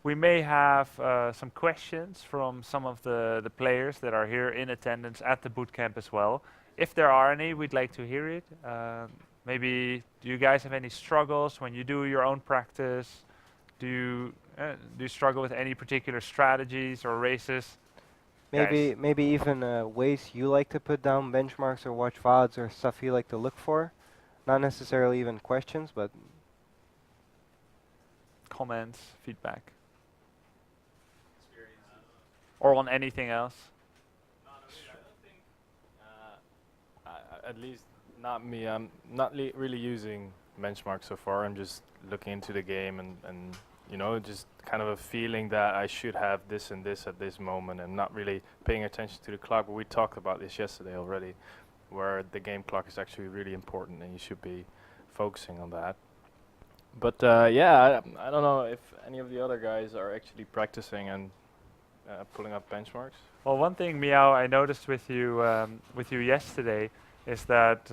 We may have some questions from some of the players that are here in attendance at the bootcamp as well. If there are any, we'd like to hear it. Maybe do you guys have any struggles when you do your own practice? Do you struggle with any particular strategies or races? Guys, Maybe even ways you like to put down benchmarks or watch VODs or stuff you like to look for. Not necessarily even questions, but comments, feedback, or on anything else? At least not me. I'm not really using benchmark so far. I'm just looking into the game and just kind of a feeling that I should have this and this at this moment, and not really paying attention to the clock. But we talked about this yesterday already, where the game clock is actually really important, and you should be focusing on that. But yeah, I don't know if any of the other guys are actually practicing and pulling up benchmarks. Well, one thing, Meow, I noticed with you yesterday is that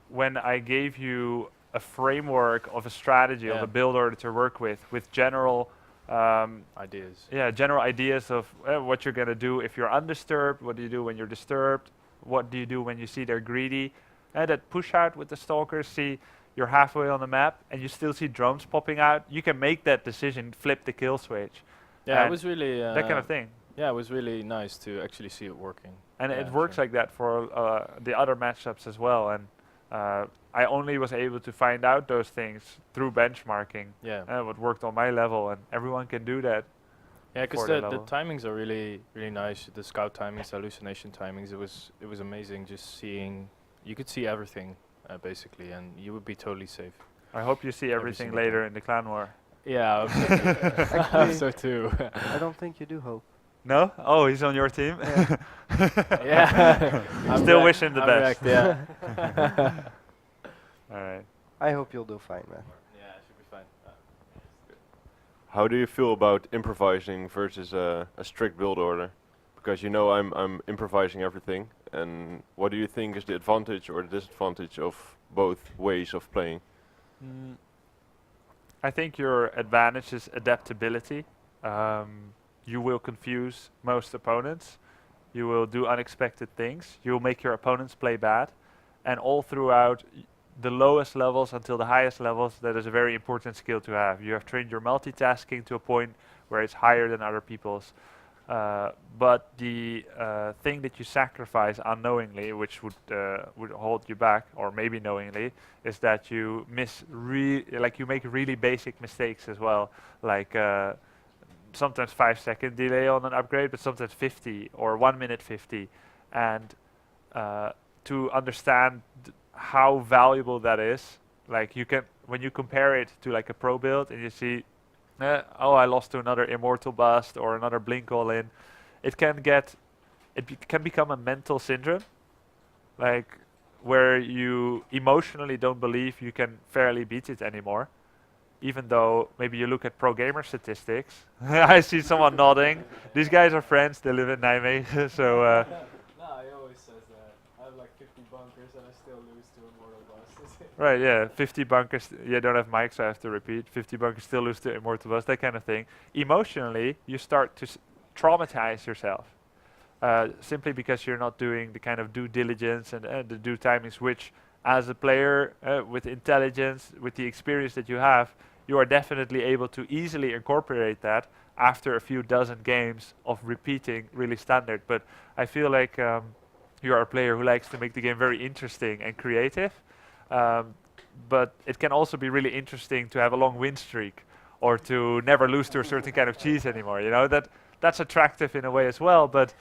when I gave you a framework of a strategy of Yeah. a build order to work with general Ideas. general ideas of what you're gonna do if you're undisturbed, what do you do when you're disturbed, what do you do when you see they're greedy, and that push out with the stalkers. See, you're halfway on the map and you still see drones popping out. You can make that decision, flip the kill switch, Yeah, it and was really that kind of thing. Yeah, it was really nice to actually see it working. And Yeah, it works sure. like that for the other matchups as well. And I only was able to find out those things through benchmarking, Yeah. what worked on my level, and everyone can do that. Yeah, because for their the level. timings are really nice. The scout timings, hallucination timings. It was amazing just seeing. You could see everything basically, and you would be totally safe. I hope you see Every everything single later time. in the clan war. Yeah, I hope so too. I hope Actually, so too. I don't think you do hope. No? Oh, he's on your team? Yeah. Yeah. I'm Still wreck- wishing the I'm best. wrecked, yeah. Alright. I hope you'll do fine, man. Yeah, it should be fine. How do you feel about improvising versus a strict build order? Because I'm improvising everything, and what do you think is the advantage or the disadvantage of both ways of playing? Mm, I think your advantage is adaptability. You will confuse most opponents. You will do unexpected things. You will make your opponents play bad. And all throughout the lowest levels until the highest levels, that is a very important skill to have. You have trained your multitasking to a point where it's higher than other people's. But the thing that you sacrifice unknowingly, which would hold you back, or maybe knowingly, is that you you make really basic mistakes as well, like sometimes 5 second delay on an upgrade, but sometimes 50 or 1 minute 50, and to understand how valuable that is, like you can when you compare it to like a pro build and you see oh, I lost to another Immortal Bust or another Blink All In. It can become a mental syndrome, like where you emotionally don't believe you can fairly beat it anymore. Even though maybe you look at pro gamer statistics, I see someone nodding. These guys are friends. They live in Nijmegen, so. No, he always says that. I have like 50 bunkers and I still lose to Immortal Bosses. Right, yeah, 50 bunkers. You don't have mics, so I have to repeat. 50 bunkers still lose to Immortal Bust, that kind of thing. Emotionally, you start to traumatize yourself. Simply because you're not doing the kind of due diligence and the due timings, which, as a player with intelligence, with the experience that you have, you are definitely able to easily incorporate that after a few dozen games of repeating really standard. But I feel like you are a player who likes to make the game very interesting and creative. But it can also be really interesting to have a long win streak or to never lose to a certain kind of cheese anymore. You know, that's attractive in a way as well. But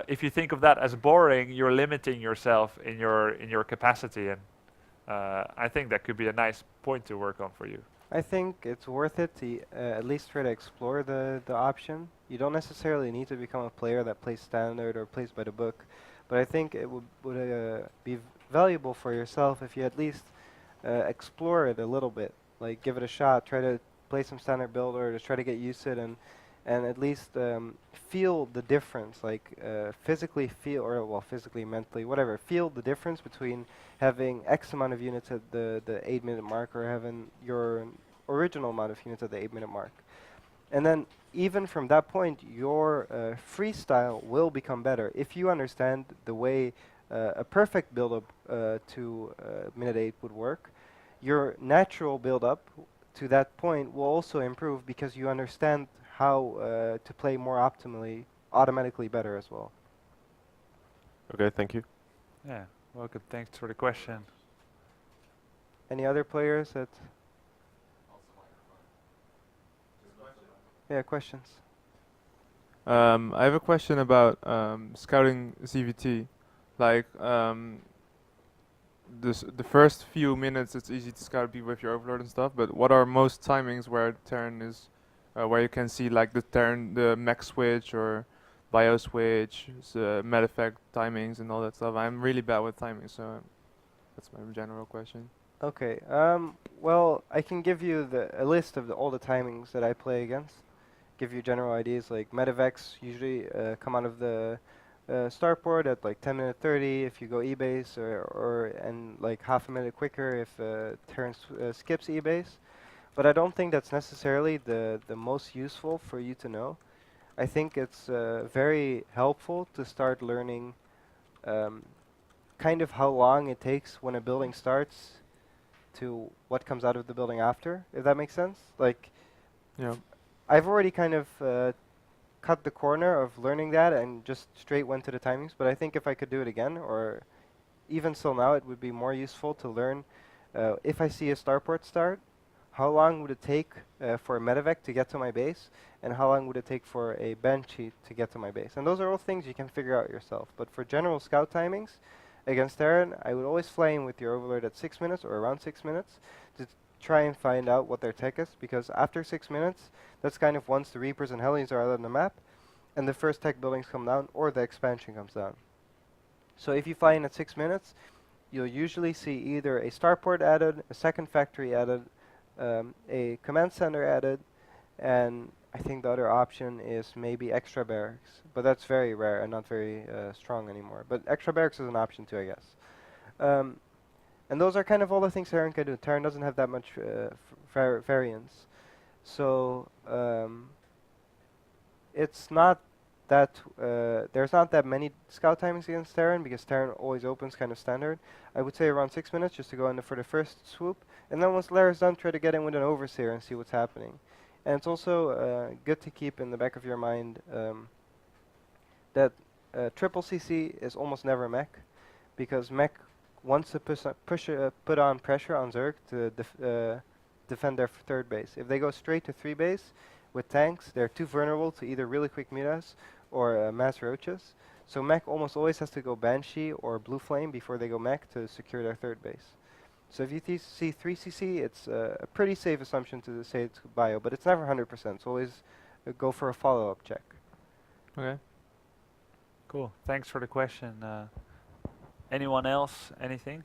if you think of that as boring, you're limiting yourself in your capacity, and I think that could be a nice point to work on for you. I think it's worth it to at least try to explore the option. You don't necessarily need to become a player that plays standard or plays by the book, but I think it would be valuable for yourself if you at least explore it a little bit. Like give it a shot, try to play some standard build or just try to get used to it and at least feel the difference, like physically feel, or well, physically, mentally, whatever, feel the difference between having X amount of units at the 8-minute mark or having your original amount of units at the 8-minute mark. And then even from that point, your freestyle will become better if you understand the way a perfect build-up to minute 8 would work. Your natural build-up to that point will also improve because you understand how to play more optimally, automatically better as well. Okay, thank you. Yeah, welcome. Thanks for the question. Any other players that? Yeah, questions. I have a question about scouting CVT. Like the first few minutes, it's easy to scout people with your overlord and stuff. But what are most timings where turn is, where you can see like the turn, the mech switch or bio switch, med effect timings and all that stuff? I'm really bad with timing, so that's my general question. Okay. Well, I can give you a list of all the timings that I play against. Give you general ideas. Like Medivacs usually come out of the starport at like 10 minute 30 if you go E-base, or and like half a minute quicker if turn skips E-base. But I don't think that's necessarily the most useful for you to know. I think it's very helpful to start learning um, kind of how long it takes when a building starts to what comes out of the building after, if that makes sense. Like, Yeah. I've already kind of cut the corner of learning that and just straight went to the timings, but I think if I could do it again, or even still now, it would be more useful to learn if I see a starport start, how long would it take for a medevac to get to my base, and how long would it take for a banshee to get to my base. And those are all things you can figure out yourself. But for general scout timings, against Terran, I would always fly in with your overlord at 6 minutes or around 6 minutes to try and find out what their tech is, because after 6 minutes, that's kind of once the Reapers and Hellions are out on the map, and the first tech buildings come down, or the expansion comes down. So if you fly in at 6 minutes, you'll usually see either a starport added, a second factory added, a command center added, and I think the other option is maybe extra barracks, but that's very rare and not very strong anymore. But extra barracks is an option too, I guess. And those are kind of all the things Terran can do. Terran doesn't have that much variance. So it's not that there's not that many scout timings against Terran, because Terran always opens kind of standard. I would say around 6 minutes just to go in for the first swoop, and then once Lara's done, try to get in with an overseer and see what's happening. And it's also good to keep in the back of your mind that triple CC is almost never mech, because mech wants to put on pressure on Zerg to defend their third base. If they go straight to 3 base with tanks, they're too vulnerable to either really quick mutas or mass roaches. So mech almost always has to go Banshee or Blue Flame before they go mech to secure their third base. So if you see 3cc, it's a pretty safe assumption to say it's bio, but it's never 100%. So always go for a follow-up check. Okay. Cool. Thanks for the question. Anyone else? Anything?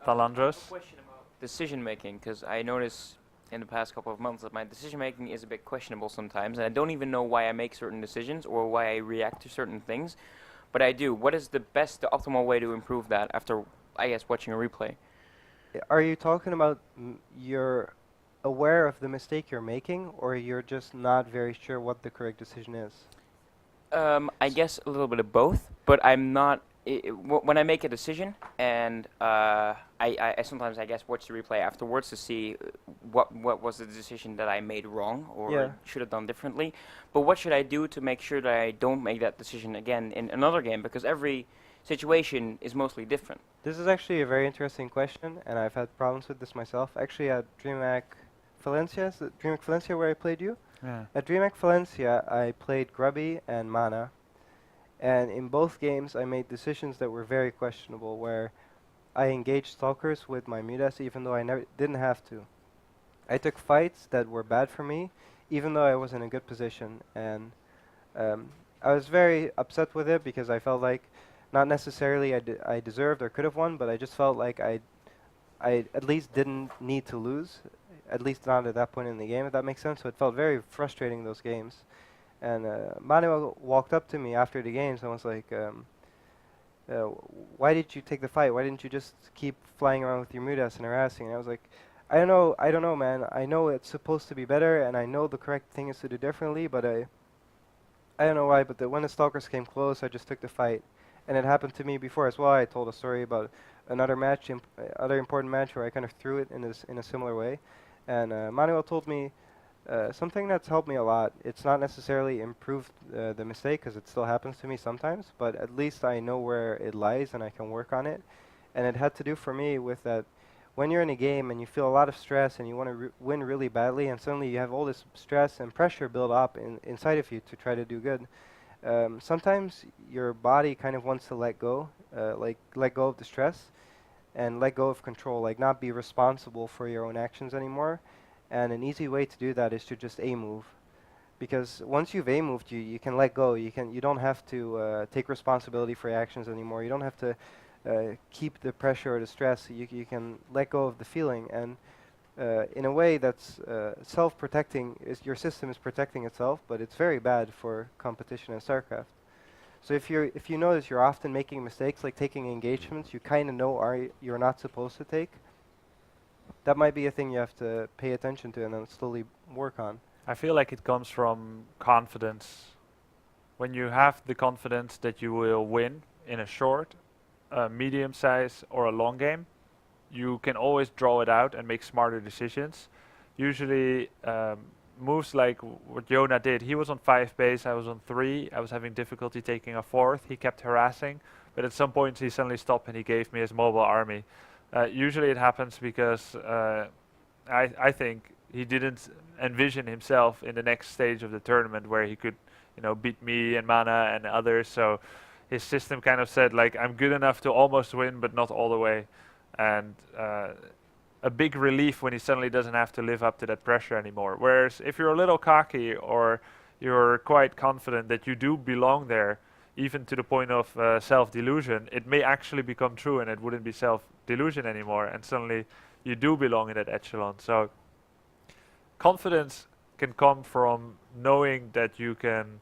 Talandros? Question about decision making, because I notice in the past couple of months that my decision making is a bit questionable sometimes, and I don't even know why I make certain decisions or why I react to certain things, but I do. What is the optimal way to improve that after, I guess, watching a replay? Are you talking about you're aware of the mistake you're making, or you're just not very sure what the correct decision is? I guess a little bit of both, but I'm not. When I make a decision, and I sometimes, I guess, watch the replay afterwards to see what was the decision that I made wrong or should have done differently. But what should I do to make sure that I don't make that decision again in another game? Because every situation is mostly different. This is actually a very interesting question, and I've had problems with this myself. Actually, at DreamHack Valencia, is it DreamHack Valencia where I played you? Yeah. At DreamHack Valencia, I played Grubby and Mana, and in both games I made decisions that were very questionable, where I engaged stalkers with my mutas even though I didn't have to. I took fights that were bad for me even though I was in a good position, and I was very upset with it because I felt like not necessarily I deserved or could have won, but I just felt like I at least didn't need to lose, at least not at that point in the game, if that makes sense. So it felt very frustrating, those games. And Manuel walked up to me after the games and was like, why did you take the fight? Why didn't you just keep flying around with your mutas and harassing? And I was like, I don't know, man. I know it's supposed to be better, and I know the correct thing is to do differently, but I don't know why, but when the Stalkers came close, I just took the fight. And it happened to me before as well. I told a story about another match, other important match where I kind of threw it in a similar way. And Manuel told me something that's helped me a lot. It's not necessarily improved the mistake, because it still happens to me sometimes, but at least I know where it lies and I can work on it. And it had to do for me with that when you're in a game and you feel a lot of stress and you want to win really badly, and suddenly you have all this stress and pressure build up inside of you to try to do good. Sometimes your body kind of wants to let go, like let go of the stress and let go of control, like not be responsible for your own actions anymore. And an easy way to do that is to just A-move. Because once you've A-moved, you can let go. You don't have to take responsibility for your actions anymore. You don't have to keep the pressure or the stress. You can let go of the feeling, and in a way that's self-protecting. Your system is protecting itself, but it's very bad for competition in StarCraft. So if you notice you're often making mistakes, like taking engagements you kind of know you're not supposed to take, that might be a thing you have to pay attention to and then slowly work on. I feel like it comes from confidence. When you have the confidence that you will win in a short, medium size, or a long game, you can always draw it out and make smarter decisions. Usually, moves like what Yona did, he was on 5 base, I was on 3, I was having difficulty taking a 4th, he kept harassing, but at some point he suddenly stopped and he gave me his mobile army. Usually it happens because I think he didn't envision himself in the next stage of the tournament where he could, beat me and Mana and others. So his system kind of said, like, I'm good enough to almost win, but not all the way. And a big relief when he suddenly doesn't have to live up to that pressure anymore. Whereas if you're a little cocky or you're quite confident that you do belong there, even to the point of self-delusion, it may actually become true and it wouldn't be self-delusion anymore, and suddenly you do belong in that echelon. So confidence can come from knowing that you can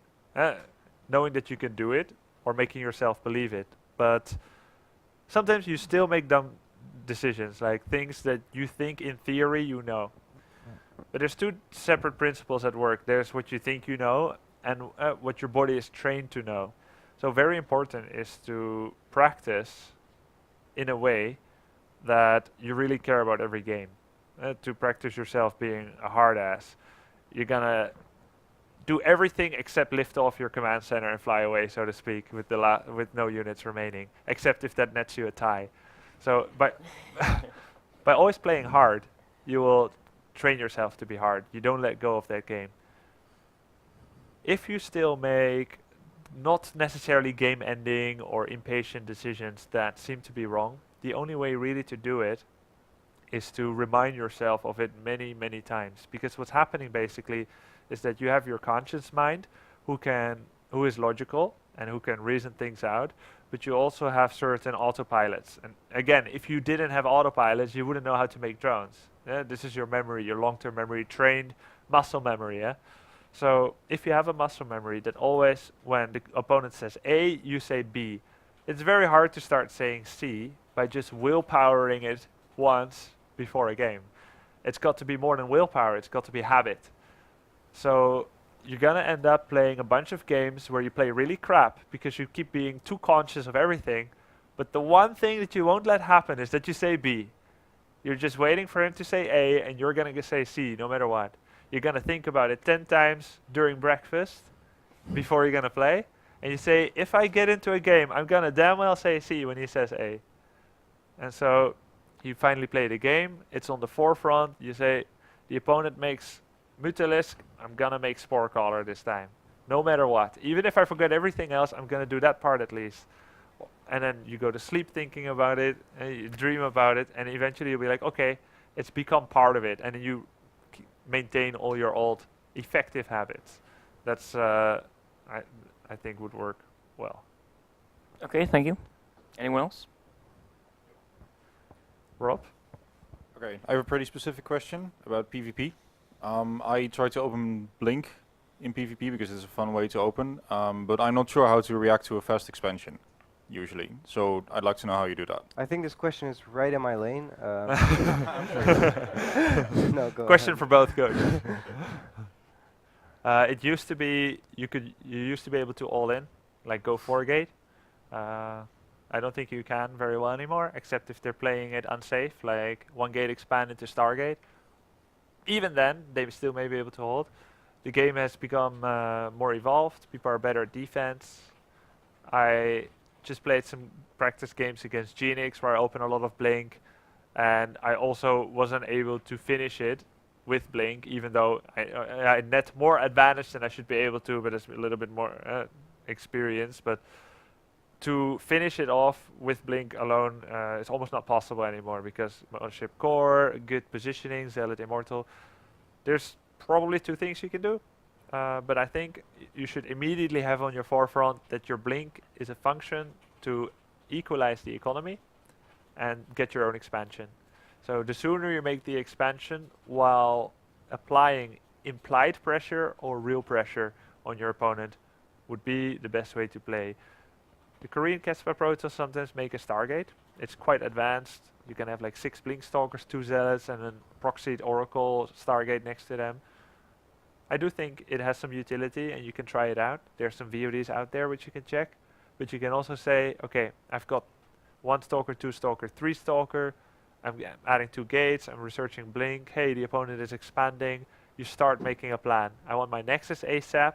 do it, or making yourself believe it. But sometimes you still make dumb decisions, like things that you think in theory you know. But there's two separate principles at work. There's what you think you know and what your body is trained to know. So very important is to practice in a way that you really care about every game. To practice yourself being a hard ass. You're gonna do everything except lift off your command center and fly away, so to speak, with with no units remaining, except if that nets you a tie. So by by always playing hard, you will train yourself to be hard. You don't let go of that game. If you still make not necessarily game-ending or impatient decisions that seem to be wrong, the only way really to do it is to remind yourself of it many, many times. Because what's happening basically is that you have your conscious mind who is logical and who can reason things out, but you also have certain autopilots. And again, if you didn't have autopilots, you wouldn't know how to make drones. Yeah? This is your memory, your long-term memory, trained muscle memory. Yeah? So if you have a muscle memory that always, when the opponent says A, you say B, it's very hard to start saying C by just willpowering it once before a game. It's got to be more than willpower, it's got to be habit. So you're gonna end up playing a bunch of games where you play really crap because you keep being too conscious of everything, but the one thing that you won't let happen is that you say B. You're just waiting for him to say A and you're gonna say C no matter what. You're gonna think about it 10 times during breakfast before you're gonna play, and you say, if I get into a game, I'm gonna damn well say C when he says A. And so you finally play the game, it's on the forefront, you say, the opponent makes Mutalisk, I'm gonna make Spore Caller this time. No matter what. Even if I forget everything else, I'm gonna do that part at least. And then you go to sleep thinking about it, and you dream about it, and eventually you'll be like, okay, it's become part of it, and then you maintain all your old effective habits. That's, I think would work well. Okay, thank you. Anyone else? Rob? Okay, I have a pretty specific question about PvP. I try to open Blink in PvP because it's a fun way to open, but I'm not sure how to react to a fast expansion. usually. So I'd like to know how you do that. I think this question is right in my lane. No, go Question ahead. for both coaches. It used to be you used to be able to all in, like go 4-gate. I don't think you can very well anymore, except if they're playing it unsafe, like 1-gate expand into Stargate. Even then, they still may be able to hold. The game has become more evolved. People are better at defense. I just played some practice games against Genix where I opened a lot of Blink, and I also wasn't able to finish it with Blink, even though I net more advantage than I should be able to, but it's a little bit more experience. But to finish it off with Blink alone is almost not possible anymore because Mothership Core, good positioning, Zealot Immortal. There's probably two things you can do, but I think you should immediately have on your forefront that your Blink is a function to equalize the economy and get your own expansion. So the sooner you make the expansion while applying implied pressure or real pressure on your opponent would be the best way to play. The Korean Casper Protoss sometimes make a Stargate. It's quite advanced. You can have like 6 Blink Stalkers, 2 Zealots, and then Proxied Oracle Stargate next to them. I do think it has some utility and you can try it out. There's some VODs out there which you can check. But you can also say, okay, I've got 1 Stalker, 2 Stalker, 3 Stalker. I'm adding 2 gates. I'm researching Blink. Hey, the opponent is expanding. You start making a plan. I want my Nexus ASAP.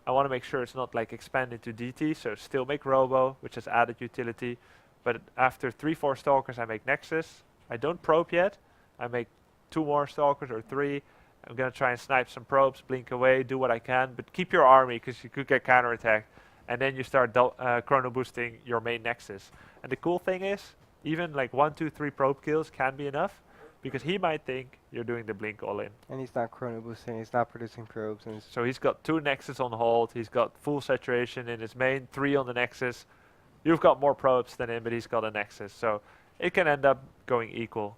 I want to make sure it's not like expanded to DT, so still make Robo, which has added utility. But after 3-4 Stalkers, I make Nexus. I don't probe yet. I make 2 more Stalkers or 3. I'm going to try and snipe some probes, blink away, do what I can. But keep your army, because you could get counterattacked. And then you start chrono boosting your main Nexus. And the cool thing is, even like 1, 2, 3 probe kills can be enough. Because he might think you're doing the Blink all in. And he's not chrono boosting, he's not producing probes. And So he's got 2 Nexus on hold, he's got full saturation in his main, 3 on the Nexus. You've got more probes than him, but he's got a Nexus. So it can end up going equal.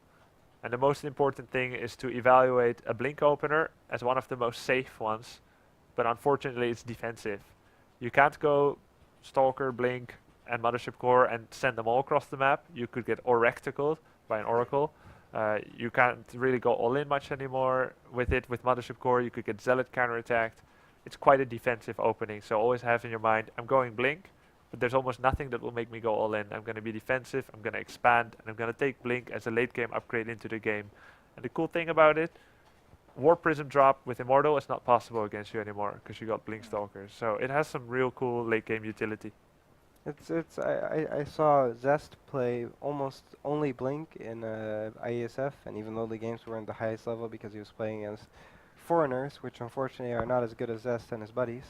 And the most important thing is to evaluate a Blink opener as one of the most safe ones. But unfortunately, it's defensive. You can't go Stalker, Blink, and Mothership Core and send them all across the map. You could get Oracticled by an Oracle. You can't really go all in much anymore with it. With Mothership Core, you could get Zealot counterattacked. It's quite a defensive opening, so always have in your mind, I'm going Blink, but there's almost nothing that will make me go all in. I'm going to be defensive, I'm going to expand, and I'm going to take Blink as a late game upgrade into the game. And the cool thing about it, War Prism drop with Immortal is not possible against you anymore, because you got Blink Stalkers. So it has some real cool late game utility. I saw Zest play almost only Blink in IESF, and even though the games weren't the highest level because he was playing against foreigners, which unfortunately are not as good as Zest and his buddies,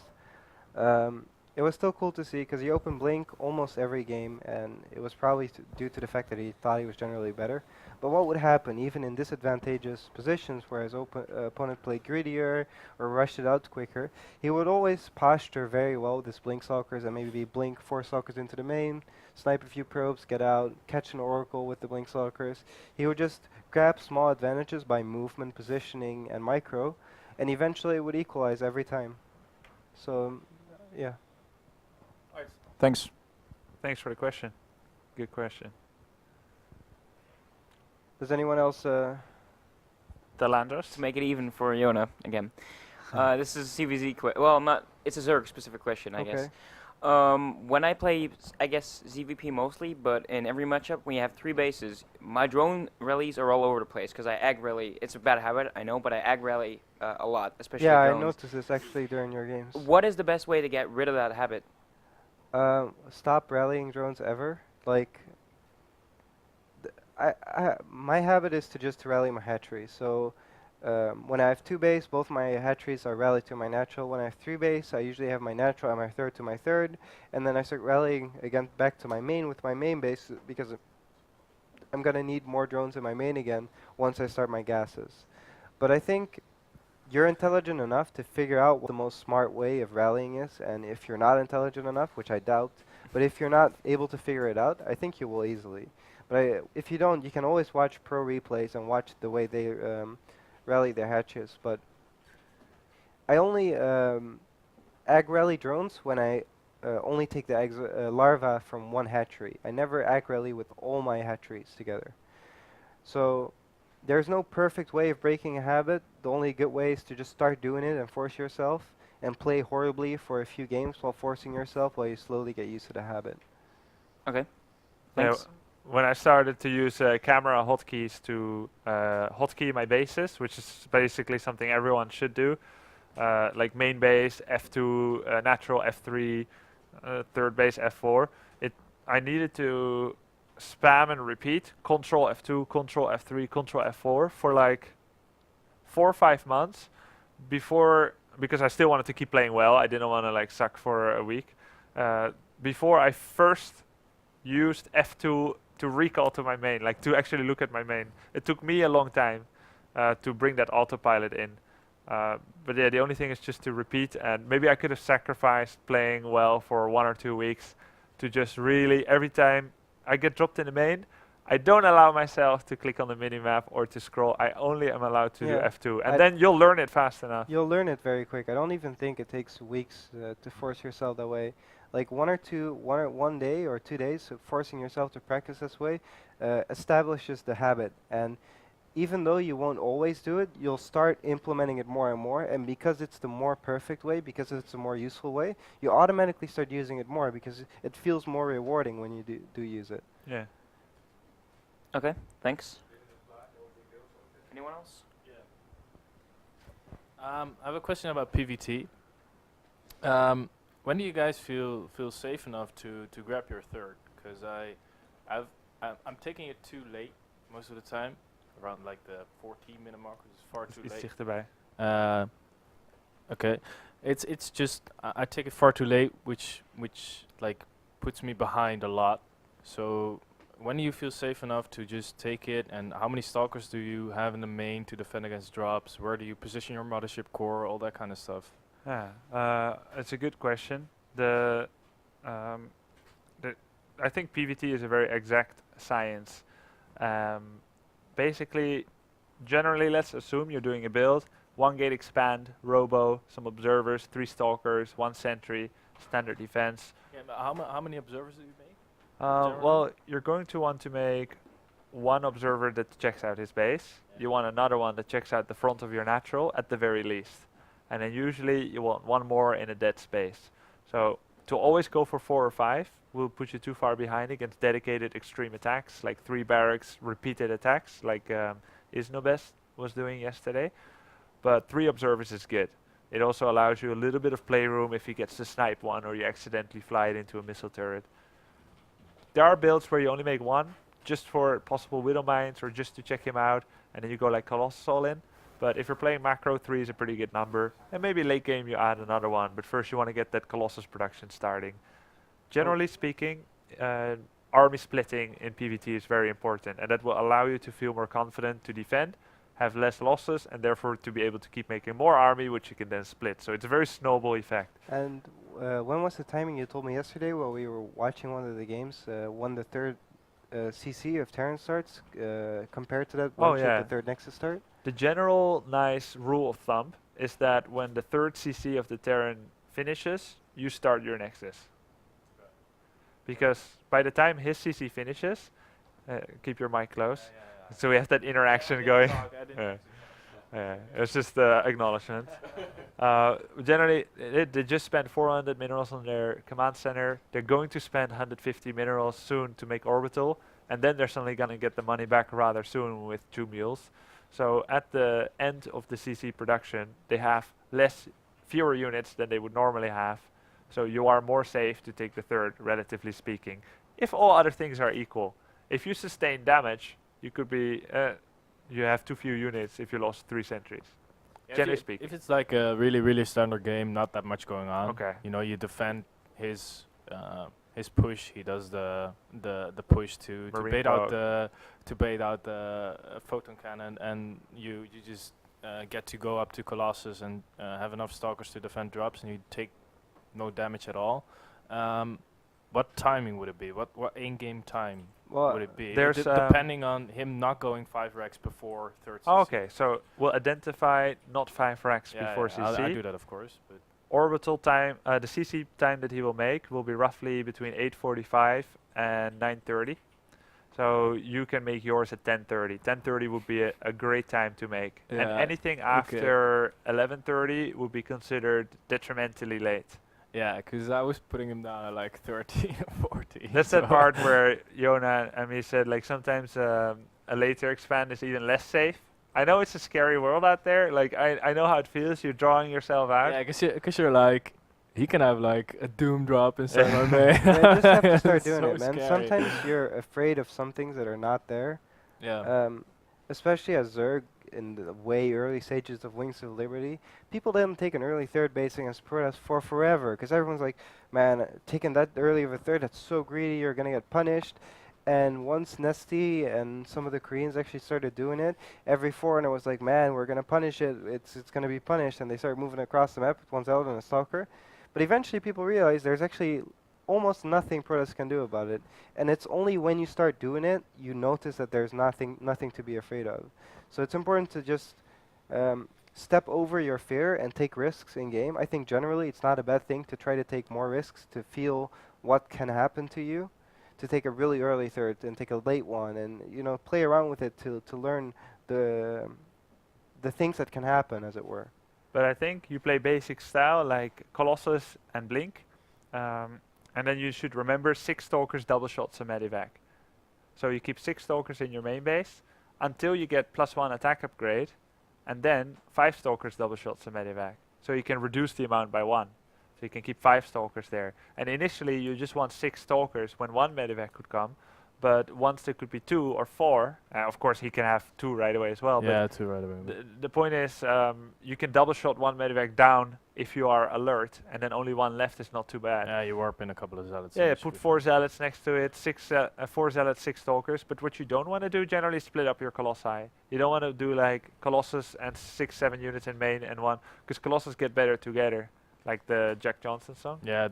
it was still cool to see because he opened Blink almost every game, and it was probably due to the fact that he thought he was generally better. But what would happen, even in disadvantageous positions where his opponent played greedier or rushed it out quicker, he would always posture very well with his Blink Stalkers and maybe Blink 4 Stalkers into the main, snipe a few probes, get out, catch an Oracle with the Blink Stalkers. He would just grab small advantages by movement, positioning, and micro, and eventually it would equalize every time. So, yeah. Thanks. Thanks for the question. Good question. Does anyone else? Delandros? To make it even for Yona again. This is a CVZ well, not. It's a Zerg specific question, I guess. When I play, I guess ZVP mostly, but in every matchup we have 3 bases. My drone rallies are all over the place because I ag rally. It's a bad habit, I know, but I ag rally a lot, especially Yeah, drones. I noticed this actually during your games. What is the best way to get rid of that habit? Stop rallying drones ever. Like, my habit is to just rally my hatchery. So when I have 2 base, both my hatcheries are rallied to my natural. When I have 3 base, I usually have my natural and my third to my third, and then I start rallying again back to my main with my main base because I'm gonna need more drones in my main again once I start my gases. But I think you're intelligent enough to figure out what the most smart way of rallying is, and if you're not intelligent enough, which I doubt, but if you're not able to figure it out, I think you will easily. But if you don't, you can always watch pro replays and watch the way they rally their hatches. But I only ag rally drones when I only take the eggs, larvae from one hatchery. I never accurately with all my hatcheries together. So there's no perfect way of breaking a habit. The only good way is to just start doing it and force yourself and play horribly for a few games while forcing yourself while you slowly get used to the habit. Okay. Yeah, Thanks. when I started to use camera hotkeys to hotkey my bases, which is basically something everyone should do, like main base, F2, natural F3, third base F4, I needed to spam and repeat Control F2, Control F3, Control F4 for like 4 or 5 months because I still wanted to keep playing well. I didn't want to like suck for a week. Before I first used F2 to recall to my main, like to actually look at my main. It took me a long time to bring that autopilot in. But yeah, the only thing is just to repeat, and maybe I could have sacrificed playing well for 1 or 2 weeks to just really, every time I get dropped in the main, I don't allow myself to click on the minimap or to scroll. I only am allowed to do Yeah, F2, and then you'll learn it fast enough. You'll learn it very quick. I don't even think it takes weeks to force yourself that way. Like 1 day or 2 days of forcing yourself to practice this way establishes the habit. And even though you won't always do it, you'll start implementing it more and more. And because it's the more perfect way, because it's a more useful way, you automatically start using it more because it feels more rewarding when you do use it. Yeah. Okay, thanks. Anyone else? I have a question about PVT. When do you guys feel safe enough to grab your third? Because I'm taking it too late most of the time, around like the 14-minute mark, which is far too Iets late. dichterbij. Okay, it's just I take it far too late, which like puts me behind a lot. So when do you feel safe enough to just take it, and how many stalkers do you have in the main to defend against drops? Where do you position your mothership core? All that kind of stuff. Yeah, it's a good question. I think PVT is a very exact science. Basically, generally, let's assume you're doing a build: 1 gate expand, robo, some observers, 3 stalkers, 1 sentry, standard defense. Yeah, but how many observers do you make? Well, you're going to want to make 1 observer that checks out his base. Yeah. You want another one that checks out the front of your natural at the very least. And then usually you want 1 more in a dead space. So to always go for 4 or 5 will put you too far behind against dedicated extreme attacks, like 3 barracks, repeated attacks, like Isnobest was doing yesterday. But 3 observers is good. It also allows you a little bit of playroom if he gets to snipe one or you accidentally fly it into a missile turret. There are builds where you only make 1, just for possible Widow Mines or just to check him out, and then you go like Colossus all in. But if you're playing macro, 3 is a pretty good number. And maybe late game you add another one, but first you want to get that Colossus production starting. Generally speaking, army splitting in PvT is very important, and that will allow you to feel more confident to defend, have less losses, and therefore to be able to keep making more army, which you can then split. So it's a very snowball effect. And when was the timing you told me yesterday while we were watching one of the games, when the third CC of Terran starts compared to that when should the third Nexus start? The general nice rule of thumb is that when the third CC of the Terran finishes, you start your Nexus. Because by the time his CC finishes, keep your mic close, so we have that interaction going. It's just acknowledgement. Generally, they just spend 400 minerals on their command center. They're going to spend 150 minerals soon to make orbital, and then they're suddenly going to get the money back rather soon with 2 mules. So at the end of the CC production, they have fewer units than they would normally have. So you are more safe to take the third, relatively speaking, if all other things are equal. If you sustain damage, you could be you have too few units if you lost 3 sentries. Yeah, Generally speaking. if it's like a really standard game, not that much going on. Okay. You know, you defend his push. He does the push to bait out the photon cannon, and you just get to go up to Colossus and have enough stalkers to defend drops, and you take no damage at all. What timing would it be? What in-game time would it be? There's depending on him not going 5 racks before third CC. Okay, so we'll identify not 5 racks before CC. I do that, of course. But orbital time, the CC time that he will make will be roughly between 8:45 and 9:30. So you can make yours at 10:30. 10:30 would be a great time to make, and Yeah, anything after 11:30 would be considered detrimentally late. Yeah, because I was putting him down at like 13 or 14. That's that so- part where Yona and me said like sometimes a later expand is even less safe. I know it's a scary world out there. Like I know how it feels. You're drawing yourself out. Yeah, because you're like, he can have like a doom drop inside my main. Yeah, you just have to start It's doing so it, man. scary. Sometimes you're afraid of some things that are not there. Yeah. Especially as Zerg in the way early stages of Wings of Liberty, people didn't take an early third basing as Protoss for forever, because everyone's like, man, taking that early of a third, that's so greedy, you're gonna get punished. And once Nesty and some of the Koreans actually started doing it, every foreigner was like, man, we're gonna punish it, it's gonna be punished, and they started moving across the map with one Zealot and a Stalker. But eventually people realized there's actually almost nothing Protoss can do about it. And it's only when you start doing it, you notice that there's nothing to be afraid of. So it's important to just step over your fear and take risks in game. I think generally it's not a bad thing to try to take more risks, to feel what can happen to you, to take a really early third and take a late one, and play around with it to learn the things that can happen, as it were. But I think you play basic style like Colossus and Blink, and then you should remember 6 Stalkers, double shots, and Medivac. So you keep 6 Stalkers in your main base until you get +1 attack upgrade, and then 5 Stalkers, double shots, and Medivac. So you can reduce the amount by 1. So you can keep 5 Stalkers there. And initially you just want 6 Stalkers when 1 Medivac could come. But once there could be 2 or 4, of course he can have 2 right away as well. Yeah, 2 right away. But the point is, you can double shot 1 Medivac down if you are alert, and then only 1 left is not too bad. Yeah, you warp in a couple of zealots. Yeah, and it should put be 4 fine. zealots next to it, 4 zealots, 6 stalkers. But what you don't want to do generally is split up your colossi. You don't want to do like Colossus and 6-7 units in main and 1, because Colossus get better together, like the Jack Johnson song. Yeah,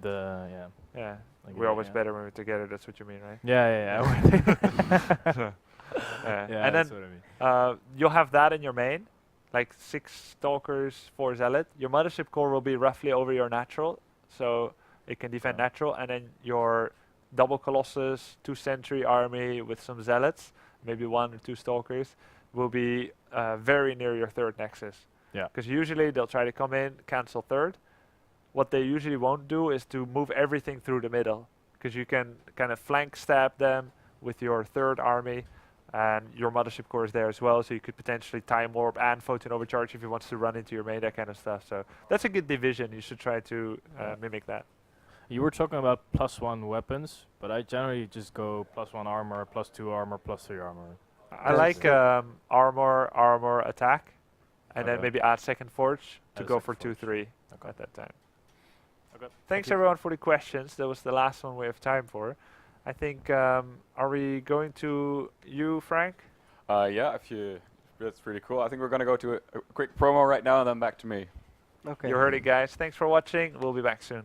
Yeah, like we're always yeah. better when we're together. That's what you mean, right? Yeah. Yeah, and that's then what I mean. you'll have that in your main, like 6 stalkers, 4 zealot. Your mothership core will be roughly over your natural, so it can defend Yeah. natural, and then your double colossus, 2 sentry army with some zealots, maybe 1 or 2 stalkers, will be very near your third nexus. Yeah. Because usually they'll try to come in, cancel third. What they usually won't do is to move everything through the middle, because you can kind of flank stab them with your third army, and your mothership core is there as well, so you could potentially time warp and photon overcharge if he wants to run into your main, that kind of stuff. So that's a good division. You should try to mimic that. You were talking about +1 weapons, but I generally just go +1 armor, +2 armor, +3 armor. I That's like armor, attack, and then Okay. maybe add second forge to Add go second for forge. 2-3 Okay. at that time. Okay. Thanks you. everyone for the questions. That was the last one we have time for. I think, are we going to you, Frank? Yeah, that's pretty cool. I think we're going to go to a quick promo right now and then back to me. Okay. You heard it, guys. Thanks for watching. We'll be back soon.